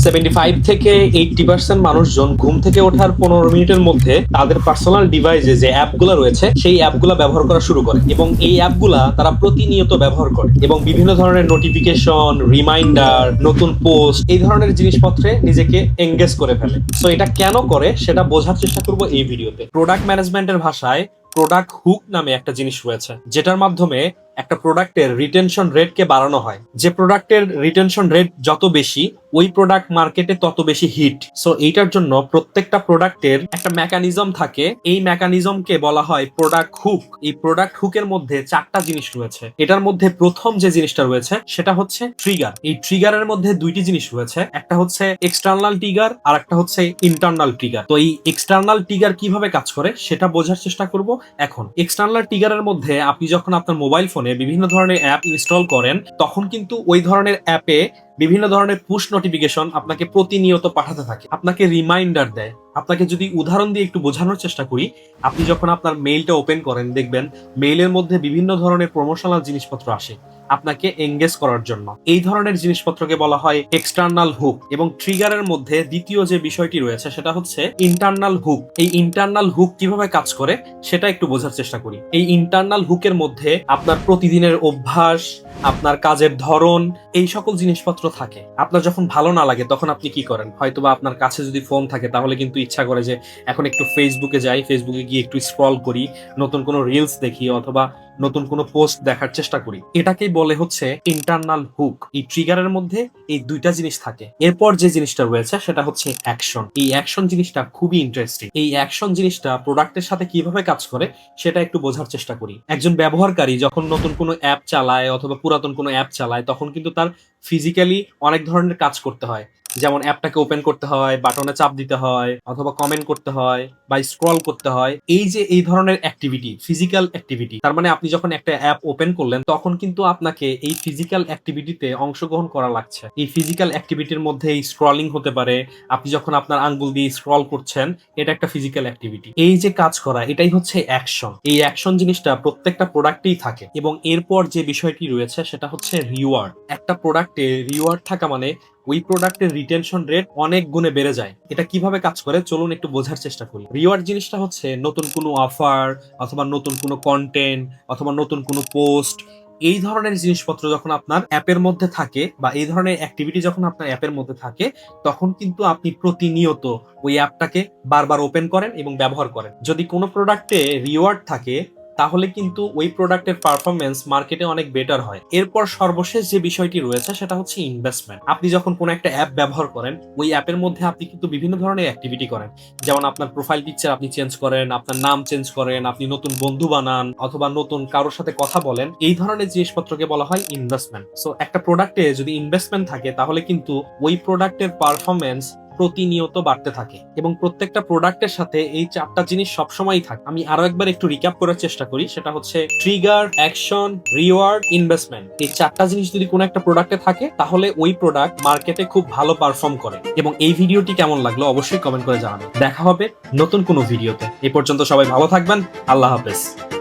75 থেকে 80% মানুষজন ঘুম থেকে ওঠার 15 মিনিটের মধ্যে তাদের পার্সোনাল ডিভাইসে যে অ্যাপগুলো রয়েছে সেই অ্যাপগুলো ব্যবহার করা শুরু করে এবং এই অ্যাপগুলা তারা প্রতিনিয়ত ব্যবহার করে এবং বিভিন্ন ধরনের নোটিফিকেশন, রিমাইন্ডার, নতুন পোস্ট এই ধরনের জিনিসপত্রে নিজেকে এঙ্গেজ করে ফেলে। সো এটা কেন করে সেটা বোঝার চেষ্টা করব এই ভিডিওতে। প্রোডাক্ট ম্যানেজমেন্টের ভাষায় প্রোডাক্ট হুক নামে একটা জিনিস রয়েছে, যেটার মাধ্যমে একটা প্রোডাক্টের রিটেনশন রেটকে বাড়ানো হয়। যে প্রোডাক্টের রিটেনশন রেট যত বেশি, ওই প্রোডাক্ট মার্কেটে তত বেশি হিট। সো এইটার জন্য প্রত্যেকটা প্রোডাক্টের একটা মেকানিজম থাকে, এই মেকানিজমকে বলা হয় প্রোডাক্ট হুক। এই প্রোডাক্ট হুকের মধ্যে 4টা জিনিস রয়েছে। এটার মধ্যে প্রথম যে জিনিসটা রয়েছে সেটা হচ্ছে ট্রিগার। এই ট্রিগারের মধ্যে দুইটি জিনিস রয়েছে, একটা হচ্ছে এক্সটার্নাল ট্রিগার আর একটা হচ্ছে ইন্টারনাল ট্রিগার। তো এই এক্সটার্নাল ট্রিগার কিভাবে কাজ করে সেটা বোঝার চেষ্টা করব এখন। এক্সটার্নাল ট্রিগারের মধ্যে আপনি যখন আপনার মোবাইল ফোনে বিভিন্ন ধরনের অ্যাপ ইনস্টল করেন, তখন কিন্তু ওই ধরনের অ্যাপে বিভিন্ন ধরনের পুশ নোটিফিকেশন আপনাকে প্রতিনিয়ত পাঠাতে থাকে, আপনাকে রিমাইন্ডার দেয়। আপনাকে যদি উদাহরণ দিয়ে একটু বোঝানোর চেষ্টা করি, আপনি যখন আপনার মেইলটা ওপেন করেন, দেখবেন মেইলের মধ্যে বিভিন্ন ধরনের প্রমোশনাল জিনিসপত্র আসে আপনাকে এঙ্গেজ করার জন্য। এই ধরনের জিনিসপত্রকে বলা হয় এক্সটার্নাল হুক। এবং ট্রিগারের মধ্যে দ্বিতীয় যে বিষয়টি রয়েছে সেটা হচ্ছে ইন্টারনাল হুক। এই ইন্টারনাল হুক কিভাবে কাজ করে সেটা একটু বোঝার চেষ্টা করি। এই ইন্টারনাল হুকের মধ্যে আপনার প্রতিদিনের অভ্যাস, আপনার কাজের ধরন, এই সকল জিনিসপত্র থাকে। আপনার যখন ভালো না লাগে তখন আপনি কি করেন? হয়তোবা আপনার কাছে যদি ফোন থাকে তাহলে কিন্তু ইচ্ছা করে যে এখন একটু ফেসবুকে যাই, ফেসবুকে গিয়ে একটু স্ক্রল করি, নতুন কোনো রিলস দেখি অথবা নতুন কোনো পোস্ট দেখার চেষ্টা করি। এটাকেই বলে হচ্ছে ইন্টারনাল হুক। এই ট্রিগারের মধ্যে এই দুইটা জিনিস থাকে। এরপর যে জিনিসটা রয়েছে সেটা হচ্ছে অ্যাকশন। এই অ্যাকশন জিনিসটা খুবই ইন্টারেস্টিং। এই অ্যাকশন জিনিসটা প্রোডাক্টের সাথে কিভাবে কাজ করে সেটা একটু বোঝার চেষ্টা করি। একজন ব্যবহারকারী যখন নতুন কোনো অ্যাপ চালায় অথবা পুরাতন কোনো অ্যাপ চালায়, তখন কিন্তু তার ফিজিক্যালি অনেক ধরনের কাজ করতে হয়। যেমন অ্যাপটাকে ওপেন করতে হয়, বাটনে চাপ দিতে হয়, অথবা কমেন্ট করতে হয় বা স্ক্রল করতে হয়। এই যে এই ধরনের অ্যাক্টিভিটি, ফিজিক্যাল অ্যাক্টিভিটি, তার মানে আপনি যখন একটা অ্যাপ ওপেন করলেন তখন কিন্তু আপনাকে এই ফিজিক্যাল অ্যাক্টিভিটিতে অংশগ্রহণ করা লাগছে। এই ফিজিক্যাল অ্যাক্টিভিটির মধ্যে স্ক্রলিং হতে পারে, আপনি যখন আপনার আঙ্গুল দিয়ে স্ক্রল করছেন, এটা একটা ফিজিক্যাল অ্যাক্টিভিটি। এই যে কাজ করা, এটাই হচ্ছে অ্যাকশন। এই অ্যাকশন জিনিসটা প্রত্যেকটা প্রোডাক্টেই থাকে। এবং এরপর যে বিষয়টি রয়েছে সেটা হচ্ছে রিওয়ার্ড। একটা প্রোডাক্টে রিওয়ার্ড থাকা মানে ওই প্রোডাক্টের রিটেনশন রেট অনেক গুণে বেড়ে যায়। এটা কিভাবে কাজ করে চলুন একটু বোঝার চেষ্টা করি। রিওয়ার্ড জিনিসটা হচ্ছে নতুন কোনো অফার অথবা নতুন কোনো কন্টেন্ট অথবা নতুন কোনো পোস্ট, এই ধরনের জিনিসপত্র যখন আপনার অ্যাপের মধ্যে থাকে বা এই ধরনের অ্যাক্টিভিটি যখন আপনার অ্যাপের মধ্যে থাকে, তখন কিন্তু আপনি প্রতিনিয়ত ওই অ্যাপটাকে বারবার ওপেন করেন এবং ব্যবহার করেন। যদি কোনো প্রোডাক্টে রিওয়ার্ড থাকে তাহলে কিন্তু ওই প্রোডাক্টের পারফরমেন্স মার্কেটে অনেক বেটার হয়। এরপর সর্বশেষ যে বিষয়টি রয়েছে সেটা হচ্ছে ইনভেস্টমেন্ট। আপনি যখন কোনো একটা অ্যাপ ব্যবহার করেন, ওই অ্যাপের মধ্যে আপনি কিন্তু বিভিন্ন ধরনের অ্যাক্টিভিটি করেন। যেমন আপনার প্রোফাইল পিকচার আপনি চেঞ্জ করেন, আপনার নাম চেঞ্জ করেন, আপনি নতুন বন্ধু বানান অথবা নতুন কারোর সাথে কথা বলেন। এই ধরনের জিনিসপত্রকে বলা হয় ইনভেস্টমেন্ট। সো একটা প্রোডাক্টে যদি ইনভেস্টমেন্ট থাকে তাহলে কিন্তু ওই প্রোডাক্টের পারফরমেন্স প্রতিনিয়ত বাড়তে থাকে এবং প্রত্যেকটা প্রোডাক্টের সাথে এই 4টা জিনিস সবসময়ই থাকে। আমি আরো একবার একটু রিক্যাপ করার চেষ্টা করি, সেটা হচ্ছে ট্রিগার, অ্যাকশন, রিওয়ার্ড, ইনভেস্টমেন্ট। এই 4টা জিনিস যদি কোনো একটা প্রোডাক্টে থাকে তাহলে ওই প্রোডাক্ট মার্কেটে খুব ভালো পারফর্ম করে। এবং এই ভিডিওটি কেমন লাগলো অবশ্যই কমেন্ট করে জানাবেন। দেখা হবে নতুন কোনো ভিডিওতে। এই পর্যন্ত সবাই ভালো থাকবেন। আল্লাহ হাফেজ।